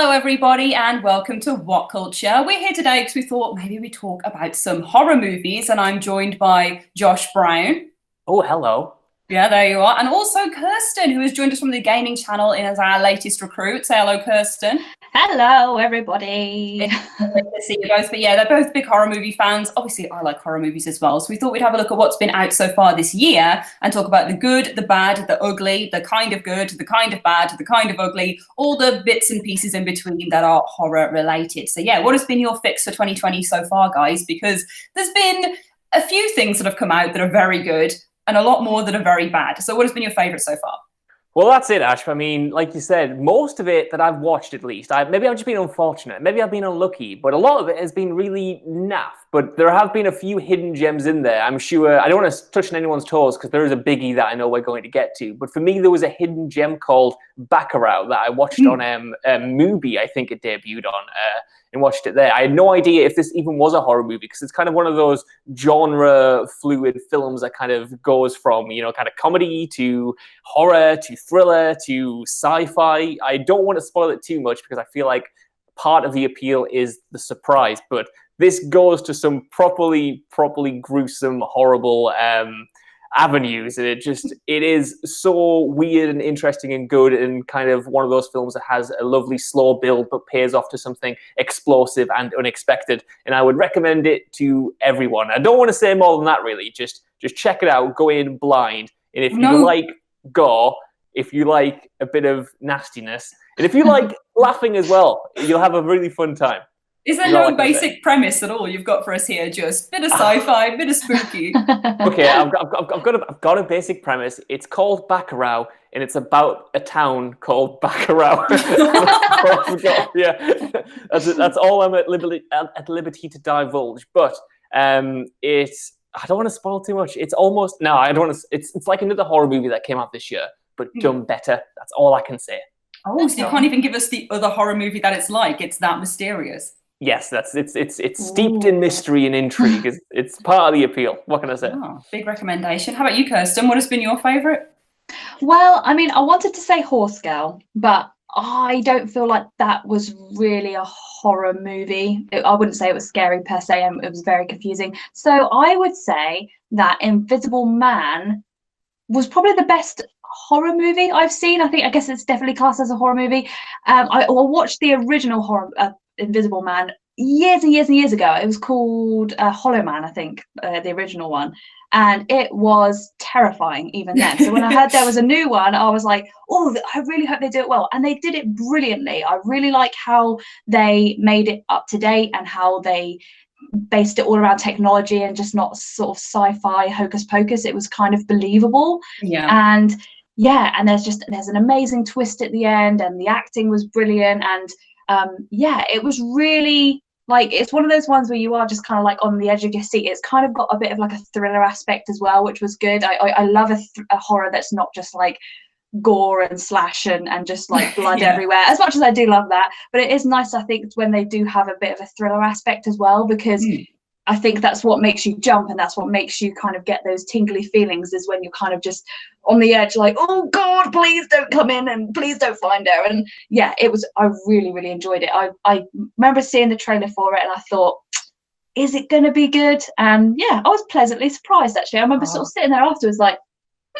Hello, everybody, and welcome to What Culture. We're here today because we thought maybe we'd talk about some horror movies, and I'm joined by Josh Brown. Oh, hello. Yeah, there you are. And also Kirsten, who has joined us from the gaming channel and is our latest recruit. Say hello, Kirsten. Hello, everybody. It's great to see you both. But yeah, they're both big horror movie fans. Obviously, I like horror movies as well. So we thought we'd have a look at what's been out so far this year and talk about the good, the bad, the ugly, the kind of good, the kind of bad, the kind of ugly, all the bits and pieces in between that are horror related. So yeah, what has been your fix for 2020 so far, guys? Because there's been a few things that have come out that are very good and a lot more that are very bad. So what has been your favourite so far? Well, that's it, Ash. I mean, like you said, most of it that I've watched, at least, maybe I've just been unfortunate, maybe I've been unlucky, but a lot of it has been really naff. But there have been a few hidden gems in there. I'm sure, I don't want to touch on anyone's toes because there is a biggie that I know we're going to get to. But for me, there was a hidden gem called Baccarat that I watched on Mubi, I think it debuted on, and watched it there. I had no idea if this even was a horror movie because it's kind of one of those genre fluid films that kind of goes from, you know, kind of comedy to horror to thriller to sci-fi. I don't want to spoil it too much because I feel like part of the appeal is the surprise, but this goes to some properly gruesome, horrible avenues, and it is so weird and interesting and good, and kind of one of those films that has a lovely slow build but pays off to something explosive and unexpected. And I would recommend it to everyone. I don't want to say more than that, really. Just check it out, go in blind, and if you like gore, if you like a bit of nastiness, and if you like laughing as well, you'll have a really fun time. Is there no basic premise at all you've got for us here? Just bit of sci-fi, bit of spooky. Okay, I've got a basic premise. It's called Baccarat, and it's about a town called Baccarat. Yeah, that's all I'm at liberty to divulge. But I don't want to spoil too much. It's almost I don't want to. It's like another horror movie that came out this year, but done better. That's all I can say. Oh, so you can't even give us the other horror movie that it's like. It's that mysterious. Yes, it's steeped in mystery and intrigue. It's part of the appeal. What can I say? Oh, big recommendation. How about you, Kirsten? What has been your favourite? Well, I mean, I wanted to say Horse Girl, but I don't feel like that was really a horror movie. I wouldn't say it was scary per se, and it was very confusing. So I would say that Invisible Man was probably the best horror movie I've seen. I guess it's definitely classed as a horror movie. I watched the original horror Invisible Man years and years and years ago. It was called Hollow Man, I think, the original one, and it was terrifying even then. So when I heard there was a new one, I was like, oh, I really hope they do it well, and they did it brilliantly. I really like how they made it up to date and how they based it all around technology and just not sort of sci-fi hocus pocus. It was kind of believable. And there's an amazing twist at the end, and the acting was brilliant, and it was really like, it's one of those ones where you are just kind of like on the edge of your seat. It's kind of got a bit of like a thriller aspect as well, which was good. I love a horror that's not just like gore and slash and just like blood everywhere, as much as I do love that. But it is nice, I think, when they do have a bit of a thriller aspect as well, because I think that's what makes you jump, and that's what makes you kind of get those tingly feelings, is when you're kind of just on the edge, like, oh God, please don't come in and please don't find her. And yeah, I really enjoyed it. I remember seeing the trailer for it and I thought, is it going to be good? And yeah, I was pleasantly surprised, actually. I remember sort of sitting there afterwards like,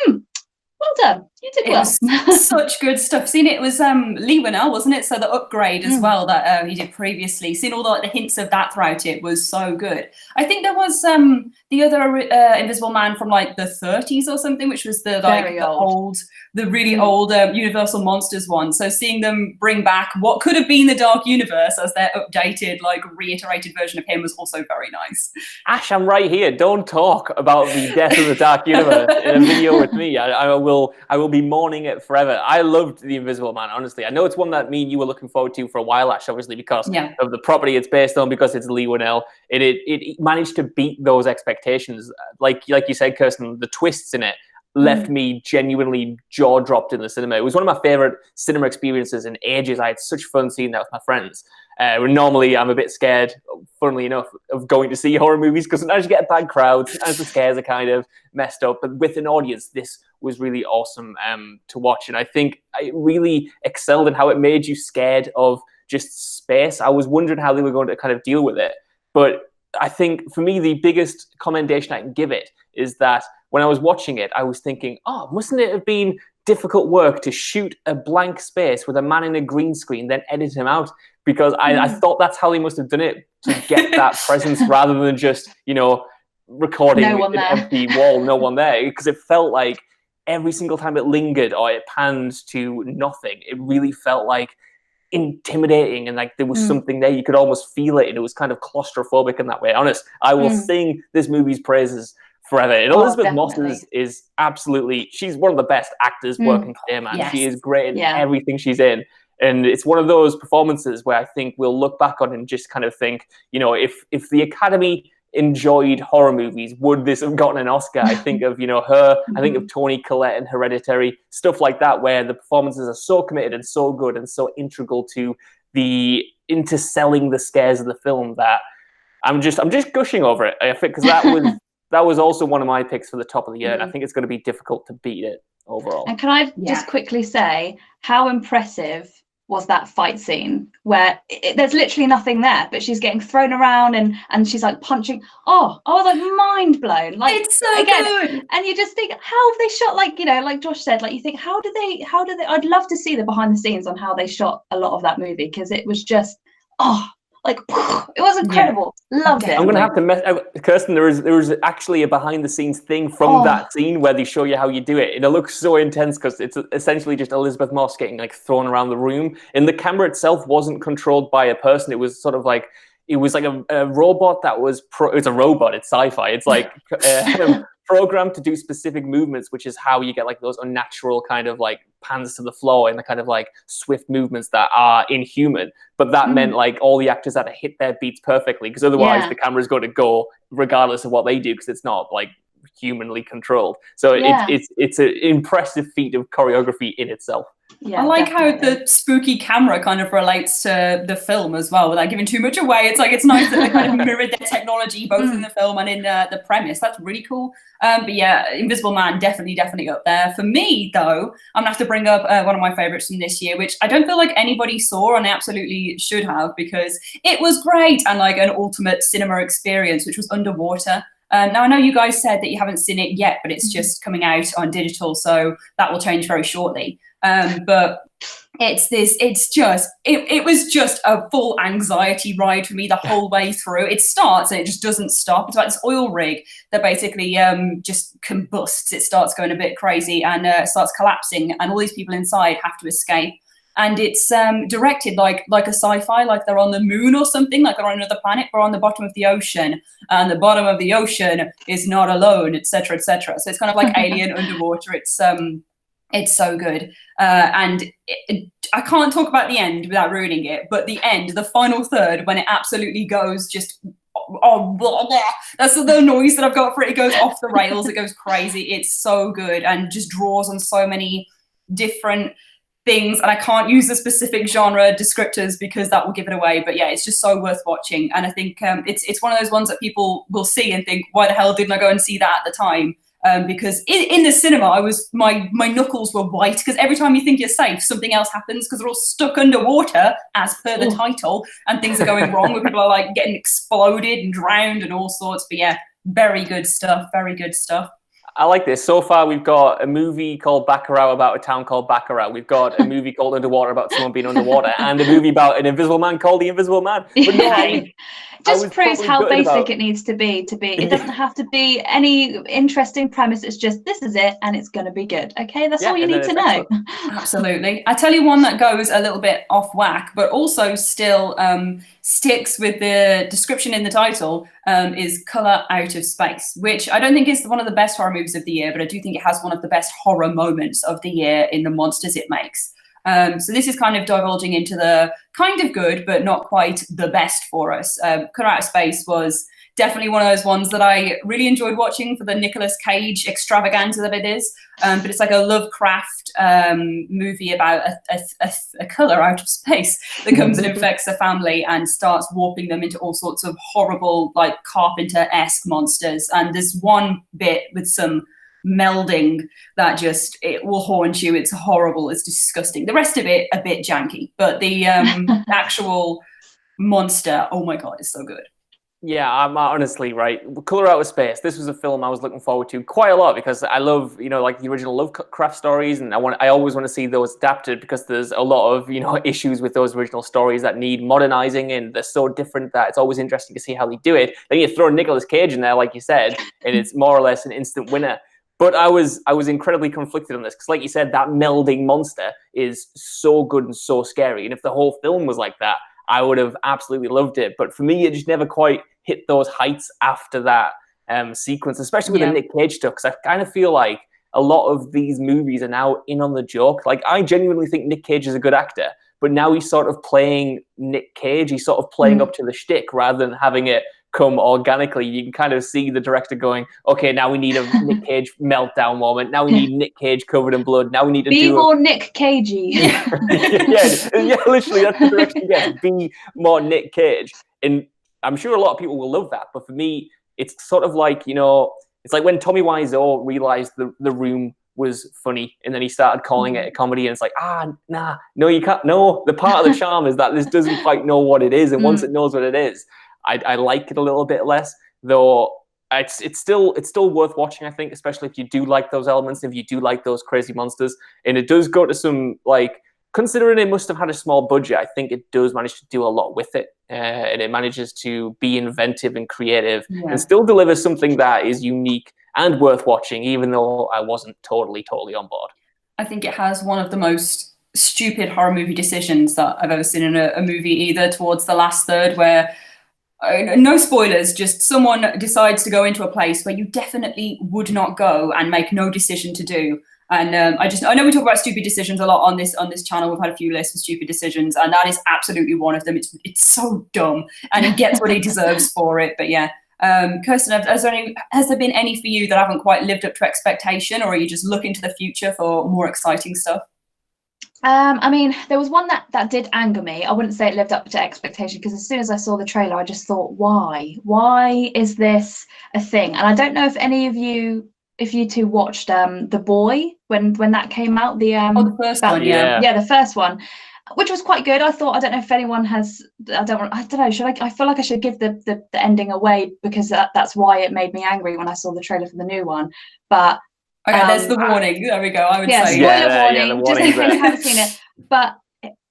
well done, you did well. Such good stuff. Seen it was Lee Winnell, wasn't it? So the upgrade as well that he did previously. Seen all the hints of that throughout it was so good. I think there was the other Invisible Man from like the 30s or something, which was the really old Universal Monsters one. So seeing them bring back what could have been the Dark Universe as their updated, like reiterated version of him was also very nice. Ash, I'm right here. Don't talk about the death of the Dark Universe in a video with me. I will be mourning it forever. I loved The Invisible Man, honestly. I know it's one that me and you were looking forward to for a while, Ash, obviously, because of the property it's based on, because it's Lee Winnell. It managed to beat those expectations. Like you said, Kirsten, the twists in it left me genuinely jaw-dropped in the cinema. It was one of my favorite cinema experiences in ages. I had such fun seeing that with my friends. Normally, I'm a bit scared, funnily enough, of going to see horror movies because sometimes you get a bad crowd, sometimes the scares are kind of messed up. But with an audience, this was really awesome to watch. And I think it really excelled in how it made you scared of just space. I was wondering how they were going to kind of deal with it. But I think for me, the biggest commendation I can give it is that when I was watching it, I was thinking, oh, mustn't it have been difficult work to shoot a blank space with a man in a green screen, then edit him out? Because I thought that's how they must have done it, to get that presence rather than just, recording an empty wall, no one there. Because it felt like every single time it lingered or it panned to nothing, it really felt like intimidating, and like there was something there. You could almost feel it, and it was kind of claustrophobic in that way. Honest, I will sing this movie's praises forever. And Elizabeth Moss is absolutely, she's one of the best actors working today, man. Yes. She is great in everything she's in. And it's one of those performances where I think we'll look back on and just kind of think, if the Academy enjoyed horror movies, would this have gotten an Oscar? I think of, her, I think of Toni Collette and Hereditary, stuff like that, where the performances are so committed and so good and so integral into selling the scares of the film that I'm just gushing over it. I think because that was also one of my picks for the top of the year, and I think it's going to be difficult to beat it overall. And can I just quickly say how impressive was that fight scene where there's literally nothing there, but she's getting thrown around and she's like punching. I was like mind blown. Like, it's so good. And you just think, how have they shot, like Josh said, like you think, how do they I'd love to see the behind the scenes on how they shot a lot of that movie, because it was just it was incredible. Loved it. I'm gonna have to Kirsten, there was actually a behind the scenes thing from that scene where they show you how you do it, and it looks so intense because it's essentially just Elizabeth Moss getting like thrown around the room, and the camera itself wasn't controlled by a person. It was sort of like a robot that was it's a robot. It's sci-fi. It's like programmed to do specific movements, which is how you get like those unnatural kind of like pans to the floor and the kind of like swift movements that are inhuman. But that meant like all the actors had to hit their beats perfectly, because otherwise the camera is going to go regardless of what they do, because it's not like humanly controlled. So it's an impressive feat of choreography in itself. I like how the spooky camera kind of relates to the film as well, without giving too much away. It's nice that they kind of mirrored their technology both in the film and in the premise. That's really cool. But yeah, Invisible Man definitely up there. For me, though, I'm gonna have to bring up one of my favorites from this year, which I don't feel like anybody saw, and I absolutely should have, because it was great and like an ultimate cinema experience, which was Underwater. Now, I know you guys said that you haven't seen it yet, but it's just coming out on digital, so that will change very shortly. But it was just a full anxiety ride for me the whole way through. It starts and it just doesn't stop. It's about this oil rig that basically just combusts. It starts going a bit crazy and starts collapsing, and all these people inside have to escape. And it's directed like a sci-fi, like they're on the moon or something, like they're on another planet, but on the bottom of the ocean, and the bottom of the ocean is not alone, etc., etc. So it's kind of like Alien underwater. It's so good, and I can't talk about the end without ruining it. But the end, the final third, when it absolutely goes just blah, blah. That's the noise that I've got for it. It goes off the rails. It goes crazy. It's so good and just draws on so many different things, and I can't use the specific genre descriptors because that will give it away, but yeah, it's just so worth watching. And I think it's one of those ones that people will see and think, why the hell didn't I go and see that at the time? Because in the cinema, my knuckles were white, because every time you think you're safe, something else happens, because they're all stuck underwater as per the title, and things are going wrong, where people are like getting exploded and drowned and all sorts. But yeah, very good stuff. I like this. So far, we've got a movie called Baccarat about a town called Baccarat. We've got a movie called Underwater about someone being underwater, and a movie about an invisible man called The Invisible Man. But no, just proves how basic it needs to be. It doesn't have to be any interesting premise. It's just, this is it, and it's going to be good. Okay, that's all you need to know. Absolutely. I tell you one that goes a little bit off whack, but also still sticks with the description in the title, is Color Out of Space, which I don't think is one of the best horror movies of the year, but I do think it has one of the best horror moments of the year in the monsters it makes. So this is kind of divulging into the kind of good, but not quite the best for us. Color Out of Space was definitely one of those ones that I really enjoyed watching for the Nicolas Cage extravaganza that it is. But it's like a Lovecraft movie about a color out of space that comes and infects a family and starts warping them into all sorts of horrible, like Carpenter-esque monsters. And there's one bit with some melding that just, it will haunt you. It's horrible. It's disgusting. The rest of it, a bit janky, but the actual monster, oh my God, it's so good. Yeah, I'm honestly right. Color Out of Space. This was a film I was looking forward to quite a lot because I love, like the original Lovecraft stories, and I always want to see those adapted because there's a lot of, issues with those original stories that need modernizing, and they're so different that it's always interesting to see how they do it. Then you throw Nicolas Cage in there, like you said, and it's more or less an instant winner. But I was incredibly conflicted on this because, like you said, that melding monster is so good and so scary. And if the whole film was like that, I would have absolutely loved it. But for me, it just never quite hit those heights after that sequence, especially with the Nick Cage stuff, because I kind of feel like a lot of these movies are now in on the joke. Like, I genuinely think Nick Cage is a good actor, but now he's sort of playing Nick Cage. He's sort of playing up to the shtick rather than having it come organically. You can kind of see the director going, okay, now we need a Nick Cage meltdown moment. Now we need Nick Cage covered in blood. Now we need to be more Nick Cagey. yeah, literally, that's the direction you get. Be more Nick Cage. And I'm sure a lot of people will love that. But for me, it's sort of like, it's like when Tommy Wiseau realized the Room was funny, and then he started calling it a comedy, and it's like, no, you can't. No, the part of the charm is that this doesn't quite know what it is, and once it knows what it is, I like it a little bit less, though. It's still worth watching, I think, especially if you do like those elements, if you do like those crazy monsters, and it does go to some, like, considering it must have had a small budget, I think it does manage to do a lot with it, and it manages to be inventive and creative and still deliver something that is unique and worth watching, even though I wasn't totally on board. I think it has one of the most stupid horror movie decisions that I've ever seen in a movie, either towards the last third, where no spoilers, just someone decides to go into a place where you definitely would not go and make no decision to do. And I know we talk about stupid decisions a lot on this channel. We've had a few lists of stupid decisions, and that is absolutely one of them. It's so dumb, and he gets what he deserves for it. But yeah, Kirsten, has there been any for you that haven't quite lived up to expectation, or are you just looking to the future for more exciting stuff? I mean, there was one that did anger me. I wouldn't say it lived up to expectation, because as soon as I saw the trailer, I just thought, why is this a thing? And I don't know if any of you, if you two watched The Boy when that came out, the first one, the first one, which was quite good. I thought, I don't know if anyone has, I don't know, I feel like I should give the ending away, because that's why it made me angry when I saw the trailer for the new one. But okay, there's the warning. There we go. I would say spoiler warning, just in case you haven't seen it. But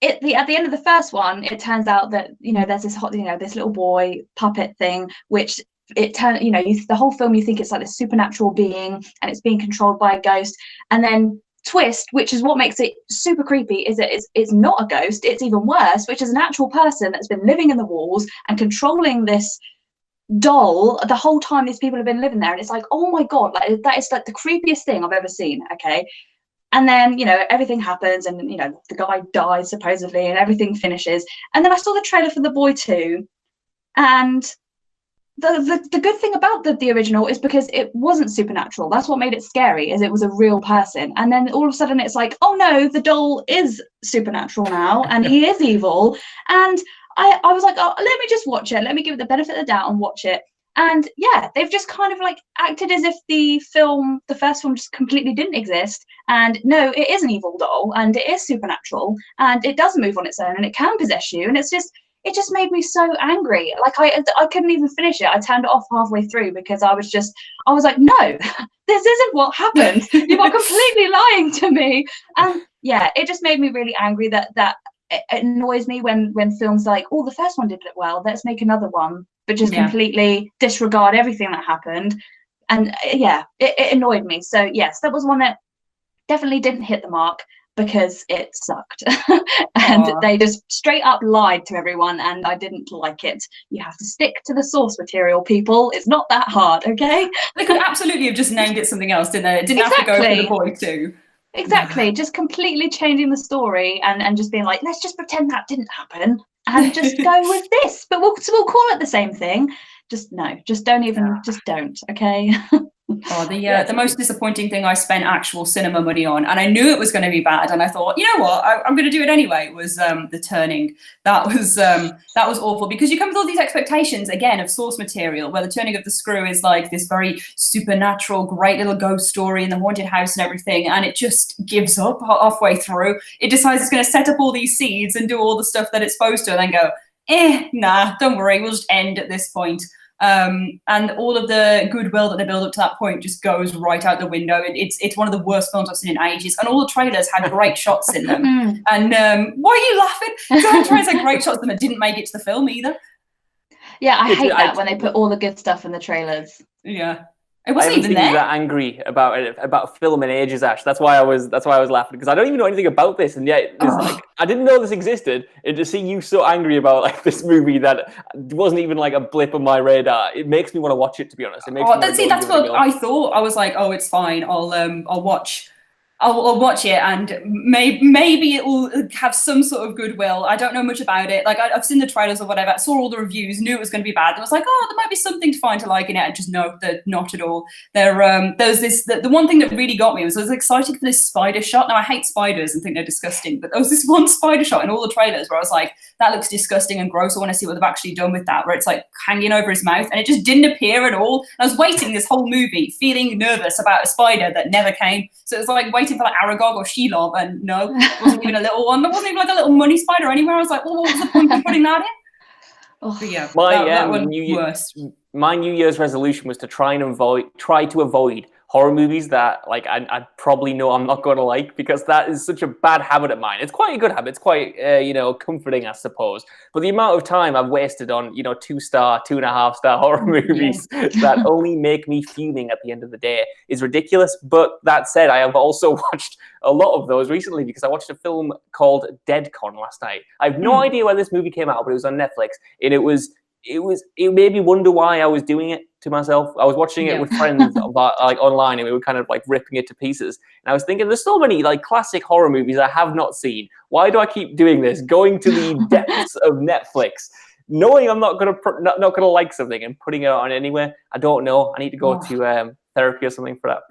at the end of the first one, it turns out that there's this this little boy puppet thing, which the whole film you think it's like this supernatural being, and it's being controlled by a ghost, and then twist, which is what makes it super creepy, is that it's not a ghost. It's even worse, which is an actual person that's been living in the walls and controlling this doll the whole time these people have been living there. And it's like, oh my God, like that is like the creepiest thing I've ever seen. Okay, and then everything happens, and the guy dies supposedly, and everything finishes, and then I saw the trailer for The Boy 2, and the good thing about the original is because it wasn't supernatural. That's what made it scary, is it was a real person. And then all of a sudden it's like, oh no, the doll is supernatural now, and he is evil. And I was like, oh, let me just watch it. Let me give it the benefit of the doubt and watch it. And yeah, they've just kind of like acted as if the first film just completely didn't exist. And no, it is an evil doll, and it is supernatural, and it does move on its own, and it can possess you. And it just made me so angry. Like I couldn't even finish it. I turned it off halfway through, because I was like, no, this isn't what happened. You are completely lying to me. And yeah, it just made me really angry that it annoys me when films like, oh, the first one did it well, let's make another one, but just completely disregard everything that happened. And yeah, it annoyed me. So yes, that was one that definitely didn't hit the mark, because it sucked. And they just straight up lied to everyone, and I didn't like it. You have to stick to the source material, people. It's not that hard, okay? They could absolutely have just named it something else, didn't they? It didn't have to go for The Boy 2. Exactly, just completely changing the story and just being like, let's just pretend that didn't happen and just go with this. But we'll call it the same thing. just no, just don't even, just don't, okay? Oh, the most disappointing thing I spent actual cinema money on, and I knew it was going to be bad, and I thought, you know what, I'm going to do it anyway, was The Turning. That was awful, because you come with all these expectations, again, of source material, where The Turning of the Screw is like this very supernatural, great little ghost story in the haunted house and everything, and it just gives up halfway through. It decides it's going to set up all these seeds and do all the stuff that it's supposed to, and then go, nah, don't worry, we'll just end at this point. And all of the goodwill that they build up to that point just goes right out the window. It's one of the worst films I've seen in ages, and all the trailers had great shots in them. And why are you laughing? Some trailers had great shots in them that didn't make it to the film either. Yeah, I hate that when they put all the good stuff in the trailers. Yeah. It wasn't even there. I haven't seen you that angry about film in ages, Ash. That's why I was laughing, because I don't even know anything about this, and yet like, I didn't know this existed. And to see you so angry about like this movie that wasn't even like a blip on my radar, it makes me want to watch it. To be honest, it makes that's what I thought. I was like, oh, it's fine. I'll watch it, and maybe it will have some sort of goodwill. I don't know much about it. Like I've seen the trailers or whatever, saw all the reviews, knew it was going to be bad. I was like, oh, there might be something to find to like in it. And just no, not at all. There's this. The one thing that really got me was I was excited for this spider shot. Now I hate spiders and think they're disgusting, but there was this one spider shot in all the trailers where I was like, that looks disgusting and gross. I want to see what they've actually done with that. Where it's like hanging over his mouth, and it just didn't appear at all. I was waiting this whole movie, feeling nervous about a spider that never came. So it was like waiting for like Aragog or Shelob, and no, it wasn't even a little one. There wasn't even like a little money spider anywhere. I was like, well, what was the point of putting that in? Oh, but yeah, that one worse. My New Year's resolution was to try to avoid horror movies that like I probably know I'm not going to like, because that is such a bad habit of mine. It's quite a good habit. It's quite comforting, I suppose. But the amount of time I've wasted on 2-star, 2.5-star horror movies that only make me fuming at the end of the day is ridiculous. But that said, I have also watched a lot of those recently, because I watched a film called Deadcon last night. I have no idea where this movie came out, but it was on Netflix, and it made me wonder why I was doing it to myself. I was watching it with friends like online, and we were kind of like ripping it to pieces. And I was thinking, there's so many like classic horror movies I have not seen. Why do I keep doing this? Going to the depths of Netflix, knowing I'm not gonna like something and putting it on anywhere. I don't know. I need to go to therapy or something for that.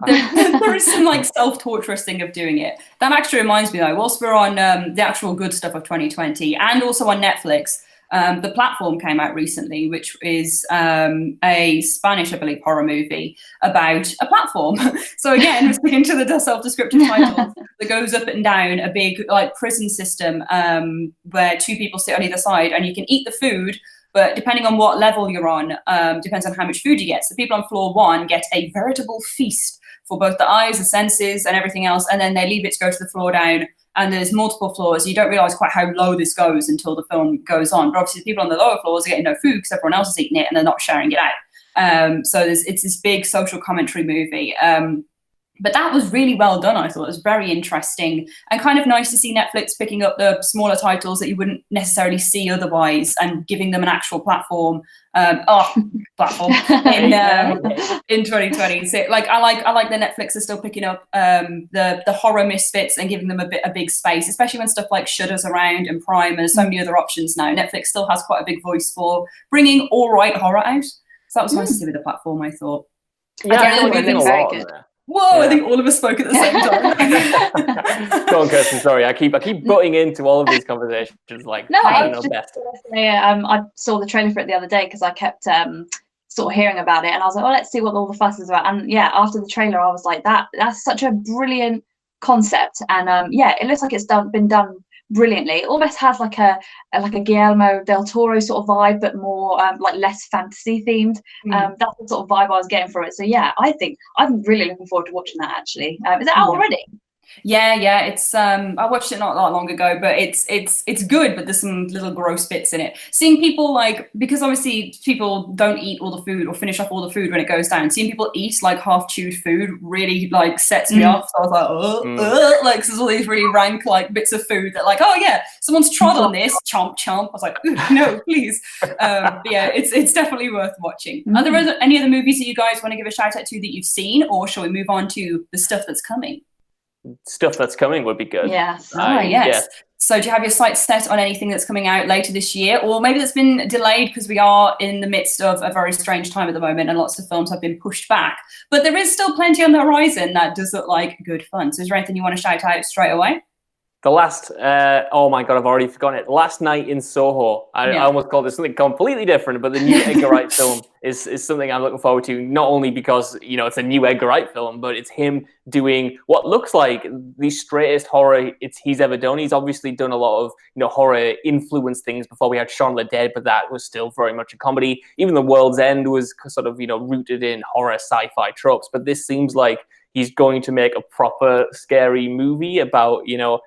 There is some like self-torturous thing of doing it. That actually reminds me though, whilst we're on the actual good stuff of 2020 and also on Netflix, The Platform came out recently, which is a Spanish, I believe, horror movie about a platform. So again, we're sticking to the self-descriptive title that goes up and down a big like prison system where two people sit on either side, and you can eat the food, but depending on what level you're on, depends on how much food you get. So people on floor 1 get a veritable feast for both the eyes, the senses, and everything else, and then they leave it to go to the floor down. And there's multiple floors. You don't realize quite how low this goes until the film goes on. But obviously, the people on the lower floors are getting no food because everyone else is eating it, and they're not sharing it out. So it's this big social commentary movie. But that was really well done, I thought. It was very interesting and kind of nice to see Netflix picking up the smaller titles that you wouldn't necessarily see otherwise and giving them an actual platform. Platform in 2020. So, like I like that Netflix is still picking up the horror misfits and giving them a big space, especially when stuff like Shudder's around and Prime, and there's so many other options now. Netflix still has quite a big voice for bringing all right horror out. So that was nice to see with the platform, I thought. Yeah, I think very good. Whoa! Yeah. I think all of us spoke at the same time. Go on, Kirsten. Sorry, I keep butting into all of these conversations. Like, no, I don't know best. I saw the trailer for it the other day because I kept sort of hearing about it, and I was like, oh, let's see what all the fuss is about. And yeah, after the trailer, I was like, that's such a brilliant concept, and it looks like it's been done brilliantly. It almost has like a Guillermo del Toro sort of vibe, but more like less fantasy themed. That's the sort of vibe I was getting from it. So yeah, I think I'm really looking forward to watching that actually. Is it out already? Yeah, it's I watched it not that long ago, but it's good, but there's some little gross bits in it. Seeing people like, because obviously people don't eat all the food or finish off all the food when it goes down. Seeing people eat like half chewed food really like sets me off. So I was like, like there's all these really rank like bits of food that like, oh yeah, someone's trod on this, chomp chomp. I was like, no, please. But yeah, it's definitely worth watching. Are there any other movies that you guys want to give a shout out to that you've seen, or shall we move on to the stuff that's coming? Stuff that's coming would be good. Yes. Yes. So do you have your sights set on anything that's coming out later this year, or maybe that's been delayed because we are in the midst of a very strange time at the moment and lots of films have been pushed back, but there is still plenty on the horizon that does look like good fun. So is there anything you want to shout out straight away? The last, oh my God, I've already forgotten it. Last Night in Soho. I almost called it something completely different, but the new Edgar Wright film is something I'm looking forward to, not only because, you know, it's a new Edgar Wright film, but it's him doing what looks like the straightest horror he's ever done. He's obviously done a lot of, you know, horror influenced things before. We had Shaun of the Dead, but that was still very much a comedy. Even The World's End was sort of, you know, rooted in horror sci-fi tropes, but this seems like he's going to make a proper scary movie about, you know,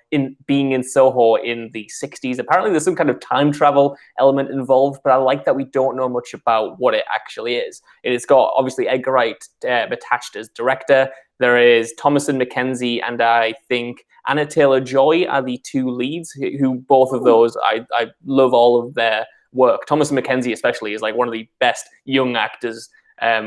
being in Soho in the 60s. Apparently there's some kind of time travel element involved, but I like that we don't know much about what it actually is. It's got, obviously, Edgar Wright attached as director. There is Thomasin McKenzie and I think Anna Taylor-Joy are the two leads, who both of those, I love all of their work. Thomasin McKenzie especially is like one of the best young actors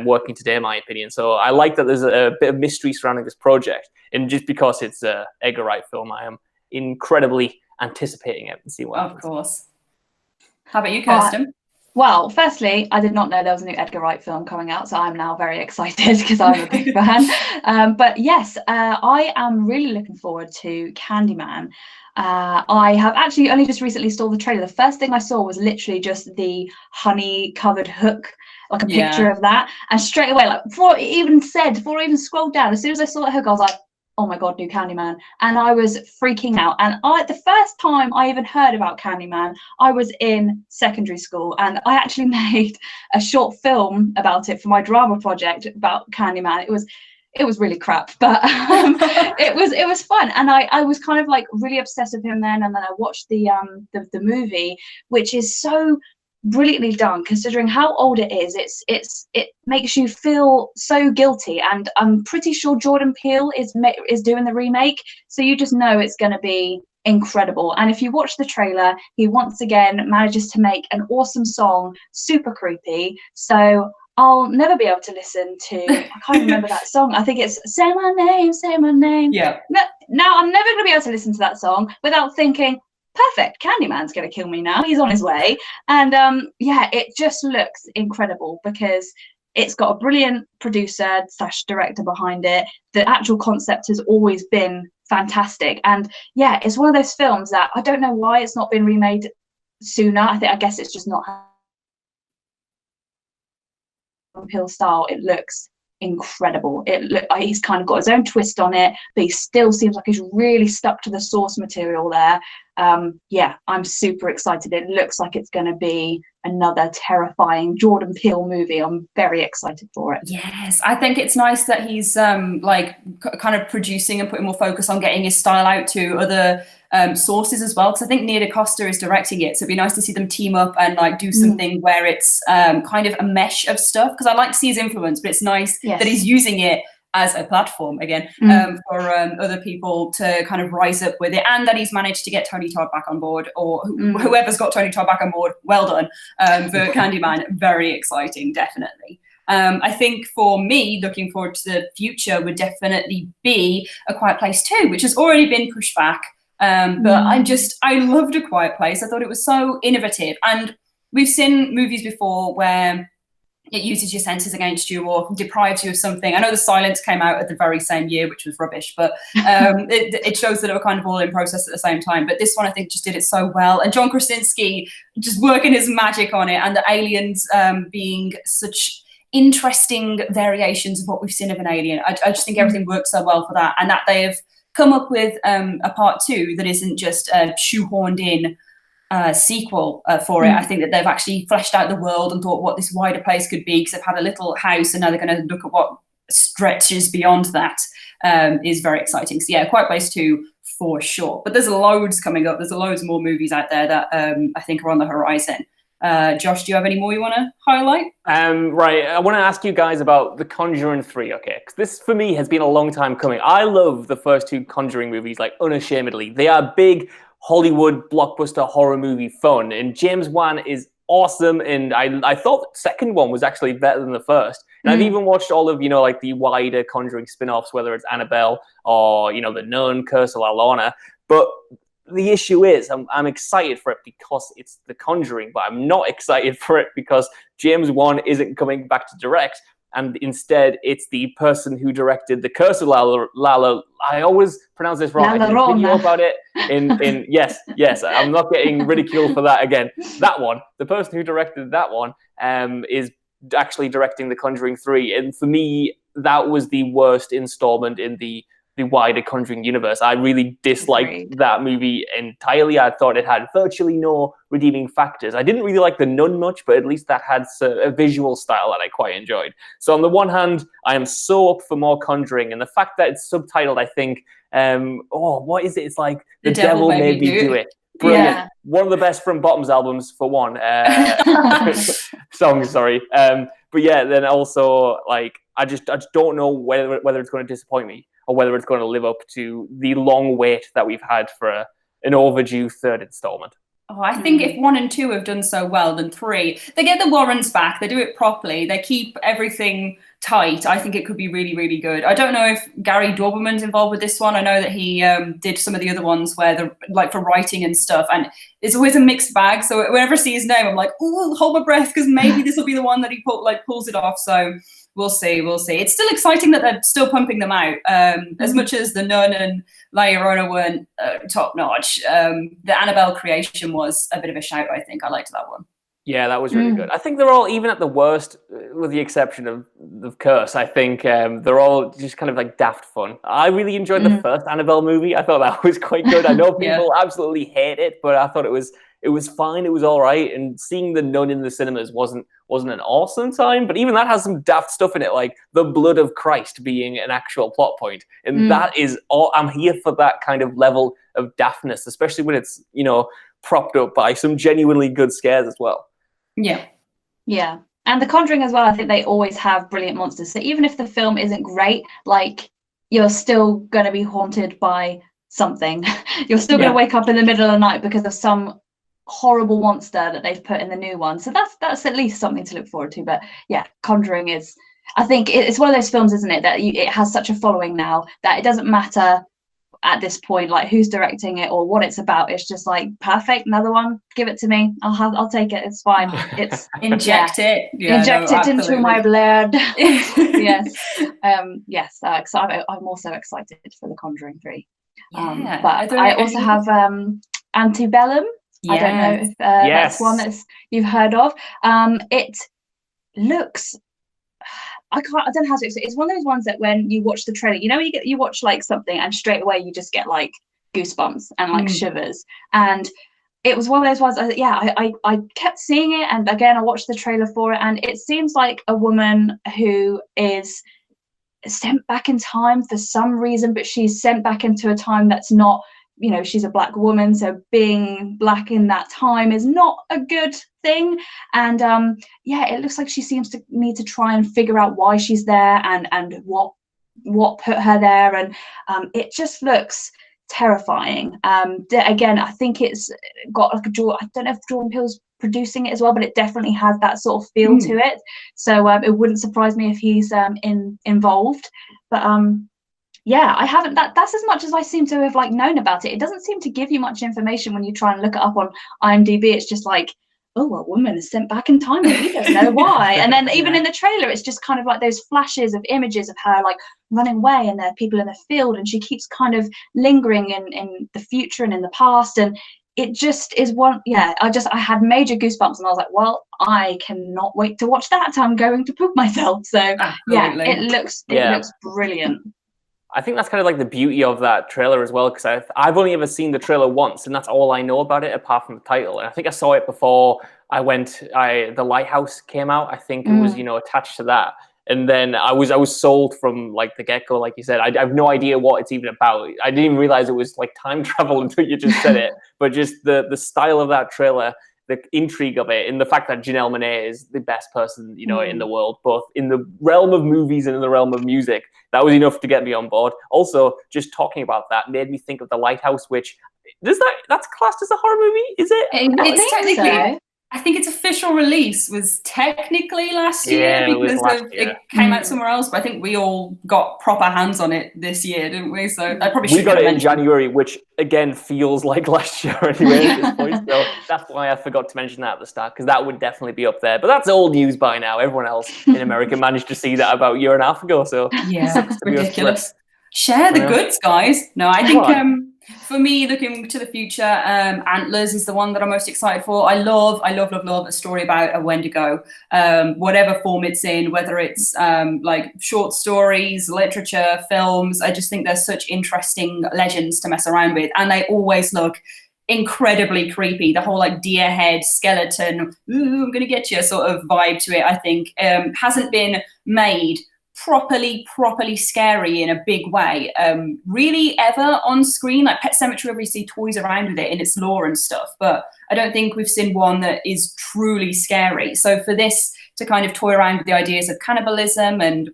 working today, in my opinion. So I like that there's a bit of mystery surrounding this project, and just because it's a Edgar Wright film, I am incredibly anticipating it and see what happens. Of course. How about you, Kirsten? Well, firstly, I did not know there was a new Edgar Wright film coming out, so I'm now very excited because I'm a big fan. But yes, I am really looking forward to Candyman. I have actually only just recently saw the trailer. The first thing I saw was literally just the honey-covered hook, like a picture of that, and straight away, like before I even scrolled down, as soon as I saw that hook, I was like, oh my God, new Candyman. And I was freaking out. And the first time I even heard about Candyman, I was in secondary school, and I actually made a short film about it for my drama project about Candyman. It was really crap, but it was fun, and I was kind of like really obsessed with him then. And then I watched the movie, which is so brilliantly done considering how old it is. It makes you feel so guilty, and I'm pretty sure Jordan Peele is doing the remake, so you just know it's going to be incredible. And if you watch the trailer, he once again manages to make an awesome song, super creepy. So I'll never be able to listen to, I can't remember that song. I think it's Say My Name, Say My Name. Yeah. Now I'm never going to be able to listen to that song without thinking, perfect, Candyman's going to kill me now. He's on his way. And yeah, it just looks incredible because it's got a brilliant producer / director behind it. The actual concept has always been fantastic. And yeah, it's one of those films that I don't know why it's not been remade sooner. I guess it's just not Peele style. It looks incredible. He's kind of got his own twist on it, but he still seems like he's really stuck to the source material there. Yeah, I'm super excited. It looks like it's going to be another terrifying Jordan Peele movie. I'm very excited for it. Yes, I think it's nice that he's like kind of producing and putting more focus on getting his style out to other sources as well, because I think Nia DaCosta is directing it, so it'd be nice to see them team up and like do something where it's kind of a mesh of stuff, because I like to see his influence, but it's nice that he's using it as a platform again for other people to kind of rise up with it, and that he's managed to get Tony Todd back on board, or whoever's got Tony Todd back on board. Well done for Candyman. Very exciting, definitely. I think for me, looking forward to the future would definitely be A Quiet Place 2, which has already been pushed back. But I loved A Quiet Place. I thought it was so innovative, and we've seen movies before where it uses your senses against you or deprives you of something. I know The Silence came out at the very same year, which was rubbish, but it shows that it were kind of all in process at the same time. But this one, I think, just did it so well. And John Krasinski just working his magic on it, and the aliens being such interesting variations of what we've seen of an alien. I just think everything works so well for that, and that they have come up with a part 2 that isn't just a shoehorned in sequel for it. I think that they've actually fleshed out the world and thought what this wider place could be, because they've had a little house and now they're going to look at what stretches beyond that. Is very exciting. So yeah, Quiet Place 2 for sure. But there's loads coming up. There's loads more movies out there that I think are on the horizon. Josh, do you have any more you want to highlight? Right, I want to ask you guys about The Conjuring 3, okay? Because this, for me, has been a long time coming. I love the first 2 Conjuring movies, like, unashamedly. They are big Hollywood blockbuster horror movie fun, and James Wan is awesome, and I thought the second one was actually better than the first. And I've even watched all of, you know, like the wider Conjuring spin-offs, whether it's Annabelle or, you know, The Nun, Curse of La Llorona. But the issue is I'm excited for it because it's The Conjuring, but I'm not excited for it because James Wan isn't coming back to direct. And instead, it's the person who directed The Curse of Lala. I always pronounce this wrong. I did a video about it. Yes, I'm not getting ridiculed for that again. That one, the person who directed that one, is actually directing The Conjuring 3. And for me, that was the worst installment in the wider Conjuring universe. I really disliked that movie entirely. I thought it had virtually no redeeming factors. I didn't really like The Nun much, but at least that had a visual style that I quite enjoyed. So on the one hand, I am so up for more Conjuring, and the fact that it's subtitled, I think, what is it? It's like The Devil Made Me Do It. Brilliant. Yeah. One of the best From Bottoms albums, for one. Songs, sorry. But yeah, then also, like, I just don't know whether it's going to disappoint me or whether it's going to live up to the long wait that we've had for an overdue third installment. Oh, I think if 1 and 2 have done so well, then 3, they get the Warrens back, they do it properly, they keep everything tight. I think it could be really, really good. I don't know if Gary Doberman's involved with this one. I know that he did some of the other ones where for writing and stuff, and it's always a mixed bag. So whenever I see his name, I'm like, ooh, hold my breath, because maybe this will be the one that he pulls it off. So we'll see. It's still exciting that they're still pumping them out. As much as The Nun and La Llorona weren't top notch, the Annabelle creation was a bit of a shout, I think. I liked that one. Yeah, that was really good. I think they're all, even at the worst, with the exception of The Curse, I think they're all just kind of like daft fun. I really enjoyed the first Annabelle movie. I thought that was quite good. I know people absolutely hate it, but I thought it was fine. It was all right. And seeing The Nun in the cinemas wasn't an awesome time, but even that has some daft stuff in it, like the blood of Christ being an actual plot point. And that is all. I'm here for that kind of level of daftness, especially when it's, propped up by some genuinely good scares as well. Yeah. And The Conjuring as well, I think they always have brilliant monsters. So even if the film isn't great, like, you're still going to be haunted by something. You're still going to wake up in the middle of the night because of some horrible monster that they've put in the new one. So that's at least something to look forward to. But yeah, Conjuring is, I think it's one of those films, isn't it, that it has such a following now that it doesn't matter at this point, like, who's directing it or what it's about. It's just like, perfect, another one, give it to me, I'll take it, it's fine. It's inject it into my blood. Yes. So I'm also excited for The Conjuring 3. But I also have Antebellum. I don't know if that's one that you've heard of. It looks, I don't know how to explain. It's one of those ones that when you watch the trailer, you watch like something and straight away you just get like goosebumps and like shivers. And it was one of those ones. I kept seeing it, and again I watched the trailer for it, and it seems like a woman who is sent back in time for some reason, but she's sent back into a time that's not. She's a black woman, so being black in that time is not a good thing. And it looks like she seems to need to try and figure out why she's there and what put her there. And it just looks terrifying. Again, I think it's got like I don't know if Jordan Peele's producing it as well, but it definitely has that sort of feel to it. So it wouldn't surprise me if he's involved. But I haven't. That's as much as I seem to have like known about it. It doesn't seem to give you much information when you try and look it up on IMDb. It's just like, oh, a woman is sent back in time, and we don't know why. And then even in the trailer, it's just kind of like those flashes of images of her like running away, and there are people in the field, and she keeps kind of lingering in the future and in the past, and it just is one. I had major goosebumps, and I was like, well, I cannot wait to watch that. I'm going to poop myself. So it looks brilliant. I think that's kind of like the beauty of that trailer as well, because I've only ever seen the trailer once, and that's all I know about it apart from the title. And I think I saw it before The Lighthouse came out. I think it was, attached to that. And then I was sold from like the get-go, like you said. I have no idea what it's even about. I didn't even realize it was like time travel until you just said it. But just the style of that trailer, the intrigue of it, and the fact that Janelle Monáe is the best person, in the world, both in the realm of movies and in the realm of music. That was enough to get me on board. Also, just talking about that made me think of The Lighthouse, which that's classed as a horror movie, is it? It's technically. I think its official release was technically last year Yeah, it was because last year. it came out somewhere else, but I think we all got proper hands on it this year, didn't we? So I probably We should got get it a in mention. January, which again feels like last year anyway at this point. So that's why I forgot to mention that at the start, because that would definitely be up there. But that's old news by now. Everyone else in America managed to see that about a year and a half ago. So Yeah, sucks to be us for it. ridiculous. Share the Yeah. goods, guys. No, I Come think on. for me, looking to the future, Antlers is the one that I'm most excited for. I love a story about a Wendigo, whatever form it's in, whether it's like short stories, literature, films. I just think there's such interesting legends to mess around with, and they always look incredibly creepy. The whole like deer head skeleton, ooh, I'm gonna get you sort of vibe to it, I think, hasn't been made properly scary in a big way really ever on screen. Like Pet Sematary, we see toys around with it in its lore and stuff, but I don't think we've seen one that is truly scary. So for this to kind of toy around with the ideas of cannibalism and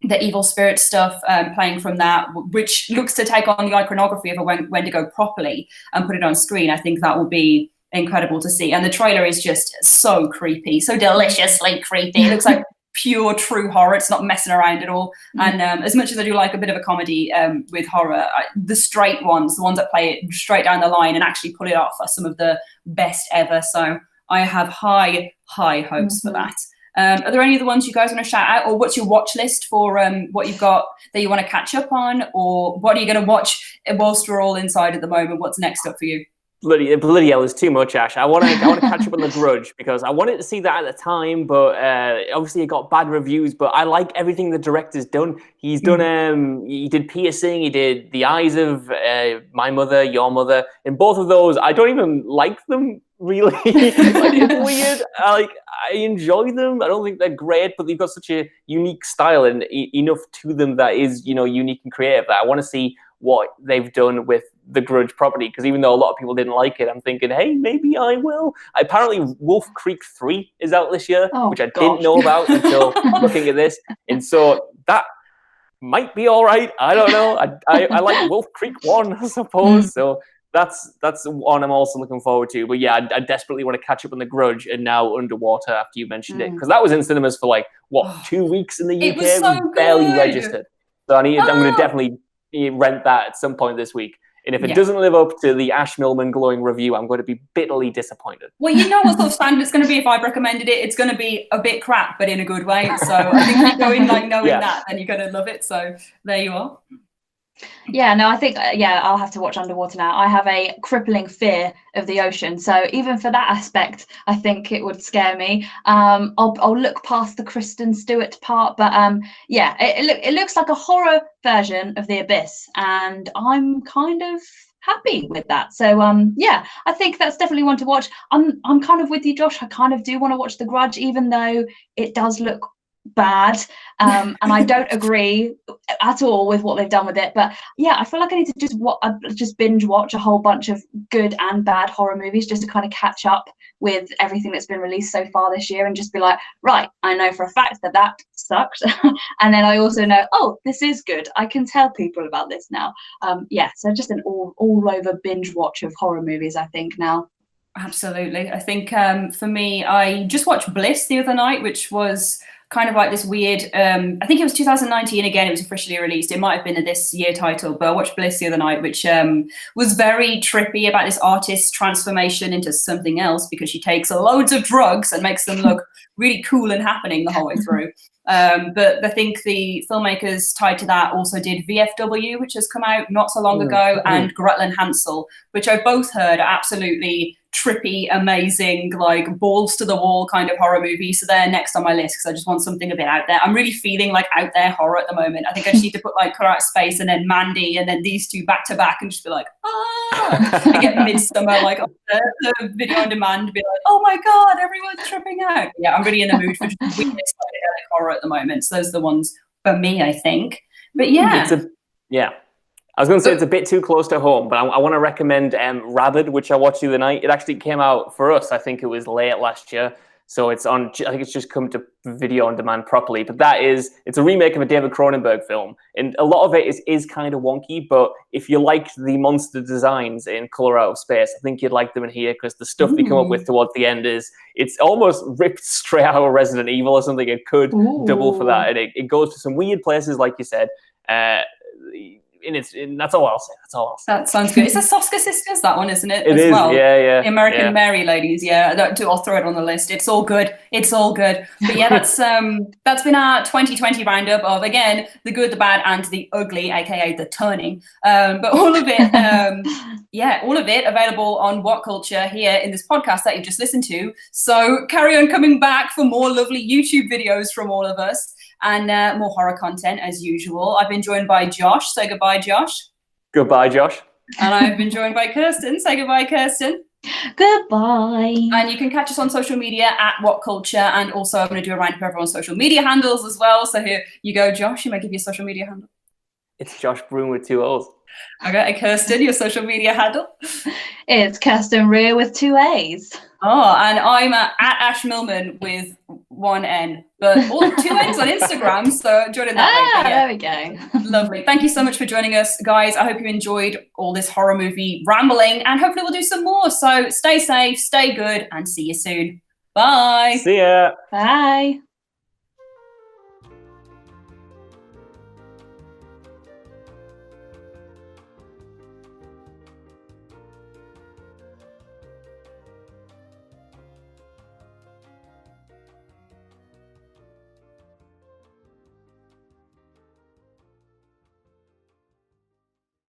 the evil spirit stuff, playing from that, which looks to take on the iconography of a Wendigo properly and put it on screen, I think that will be incredible to see. And the trailer is just so creepy, so deliciously creepy. It looks like pure true horror. It's not messing around at all. And as much as I do like a bit of a comedy with horror, the straight ones, the ones that play it straight down the line and actually pull it off, are some of the best ever. So I have high hopes for that. Are there any of the ones you guys want to shout out, or what's your watch list for what you've got that you want to catch up on, or what are you going to watch whilst we're all inside at the moment? What's next up for you? Bloody hell, is too much, Ash. I want to catch up on The Grudge, because I wanted to see that at the time, but obviously it got bad reviews. But I like everything the director's done. He's done he did Piercing, he did The Eyes of My Mother, Your Mother. In both of those, I don't even like them really. Like, it's weird. I enjoy them. I don't think they're great, but they've got such a unique style and enough to them that is, unique and creative, that I want to see what they've done with the Grudge property, because even though a lot of people didn't like it, I'm thinking, hey, maybe I will. Apparently Wolf Creek 3 is out this year, which I didn't know about until looking at this, and so that might be all right. I don't know. I like Wolf Creek 1, I suppose. So that's one I'm also looking forward to. But yeah, I desperately want to catch up on The Grudge, and now Underwater after you mentioned it, because that was in cinemas for 2 weeks in the UK. It was so barely good. Registered. So I'm going to definitely rent that at some point this week. And if it doesn't live up to the Ash Millman glowing review, I'm going to be bitterly disappointed. Well, you know what sort of standard it's going to be if I've recommended it. It's going to be a bit crap, but in a good way. So I think if you go in knowing that, then you're going to love it. So there you are. Yeah, no, I think, I'll have to watch Underwater now. I have a crippling fear of the ocean. So even for that aspect, I think it would scare me. I'll look past the Kristen Stewart part, but it looks like a horror version of The Abyss, and I'm kind of happy with that. So I think that's definitely one to watch. I'm kind of with you, Josh. I kind of do want to watch The Grudge, even though it does look bad, and I don't agree at all with what they've done with it. But yeah, I feel like I need to just binge watch a whole bunch of good and bad horror movies just to kind of catch up with everything that's been released so far this year, and just be like, right, I know for a fact that sucked, and then I also know, oh, this is good. I can tell people about this now. So just an all over binge watch of horror movies, I think now. Absolutely. I think for me, I just watched Bliss the other night, which was kind of like this weird, I think it was 2019 again, it was officially released. It might have been a this year title, but I watched Bliss the other night, which was very trippy, about this artist's transformation into something else because she takes loads of drugs and makes them look really cool and happening the whole way through. But I think the filmmakers tied to that also did VFW, which has come out not so long ago, and Gretel Hansel, which I've both heard are absolutely trippy, amazing, like balls to the wall kind of horror movie. So they're next on my list because I just want something a bit out there. I'm really feeling like out there horror at the moment. I think I just need to put like Color Out of Space and then Mandy and then these two back to back and just be like, I get Midsummer like on the video on demand, be like, oh my god, everyone's tripping out. Yeah, I'm really in the mood for just weird psychedelic horror at the moment. So those are the ones for me, I think. But yeah. I was going to say it's a bit too close to home, but I want to recommend Rabid, which I watched the other night. It actually came out for us, I think it was late last year. So it's on. I think it's just come to video on demand properly. But it's a remake of a David Cronenberg film, and a lot of it is kind of wonky. But if you liked the monster designs in Color Out of Space, I think you'd like them in here, because the stuff they come up with towards the end it's almost ripped straight out of Resident Evil or something. It could double for that, and it goes to some weird places, like you said. That's all I'll say. That's all I'll say. That sounds good. It's the Soska sisters, that one, isn't it? It is, well? yeah. The American Mary ladies, yeah. I'll throw it on the list. It's all good. It's all good. But yeah, that's been our 2020 roundup of, again, the good, the bad, and the ugly, aka the turning. But all of it, all of it available on What Culture here in this podcast that you've just listened to. So carry on coming back for more lovely YouTube videos from all of us. And more horror content as usual. I've been joined by Josh. Say goodbye, Josh. Goodbye, Josh. And I've been joined by Kirsten. Say goodbye, Kirsten. Goodbye. And you can catch us on social media at What Culture. And also I'm going to do a round for everyone's social media handles as well. So here you go, Josh. You may give your social media handle. It's Josh Broom with 2 O's. Okay, Kirsten, your social media handle. It's Kirsten Rear with 2 A's. Oh, and I'm at Ash Millman with 1 N, but all 2 N's on Instagram, so join in that way. There we go. Lovely. Thank you so much for joining us, guys. I hope you enjoyed all this horror movie rambling, and hopefully we'll do some more. So stay safe, stay good, and see you soon. Bye. See ya. Bye.